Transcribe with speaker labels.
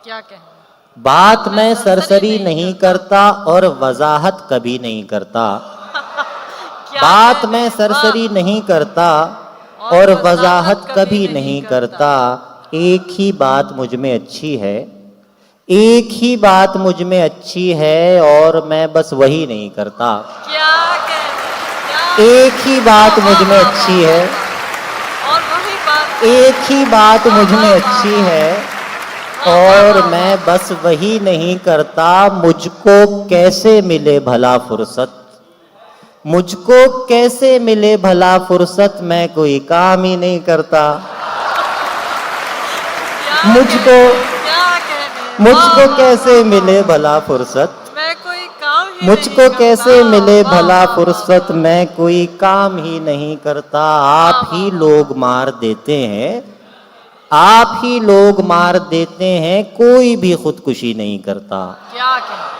Speaker 1: क्या कहें?
Speaker 2: बात मैं सरसरी नहीं करता और वजाहत कभी नहीं करता।
Speaker 1: क्या
Speaker 2: बात
Speaker 1: कहें?
Speaker 2: मैं सरसरी
Speaker 1: वाह!
Speaker 2: नहीं करता
Speaker 1: और
Speaker 2: और
Speaker 1: वजाहत
Speaker 2: वजाहत
Speaker 1: कभी
Speaker 2: कभी
Speaker 1: नहीं
Speaker 2: नहीं
Speaker 1: करता।
Speaker 2: करता। एक ही बात मुझ में अच्छी है, एक ही बात मुझ में अच्छी है और मैं बस वही नहीं करता।
Speaker 1: क्या कहें? क्या
Speaker 2: एक ही बात
Speaker 1: वाह,
Speaker 2: मुझ
Speaker 1: वाह,
Speaker 2: में
Speaker 1: वाह,
Speaker 2: अच्छी
Speaker 1: वाह,
Speaker 2: है,
Speaker 1: वाह, वाह। और वही बात
Speaker 2: एक ही बात
Speaker 1: वाह,
Speaker 2: मुझ में
Speaker 1: वाह, वाह,
Speaker 2: अच्छी
Speaker 1: वाह,
Speaker 2: है
Speaker 1: वाह, वाह,
Speaker 2: और
Speaker 1: वाह,
Speaker 2: मैं
Speaker 1: वाह,
Speaker 2: बस वही नहीं करता। मुझको कैसे मिले भला फुर्सत, मुझको कैसे मिले भला फुर्सत, मैं कोई काम ही नहीं करता।
Speaker 1: क्या
Speaker 2: मुझको
Speaker 1: कहने? क्या कहने? वाह,
Speaker 2: मुझको
Speaker 1: वाह,
Speaker 2: कैसे
Speaker 1: वाह,
Speaker 2: मिले
Speaker 1: वाह।
Speaker 2: भला फुर्सत,
Speaker 1: मैं कोई काम ही नहीं
Speaker 2: मुझको
Speaker 1: करता।
Speaker 2: कैसे मिले
Speaker 1: वाह,
Speaker 2: भला
Speaker 1: वाह, वाह,
Speaker 2: फुर्सत,
Speaker 1: वाह।
Speaker 2: मैं कोई काम ही नहीं करता।
Speaker 1: वाह,
Speaker 2: आप
Speaker 1: वाह,
Speaker 2: ही
Speaker 1: वाह, वाह।
Speaker 2: लोग मार देते हैं, आप ही लोग मार देते हैं, कोई भी खुदकुशी नहीं करता।
Speaker 1: क्या कहें?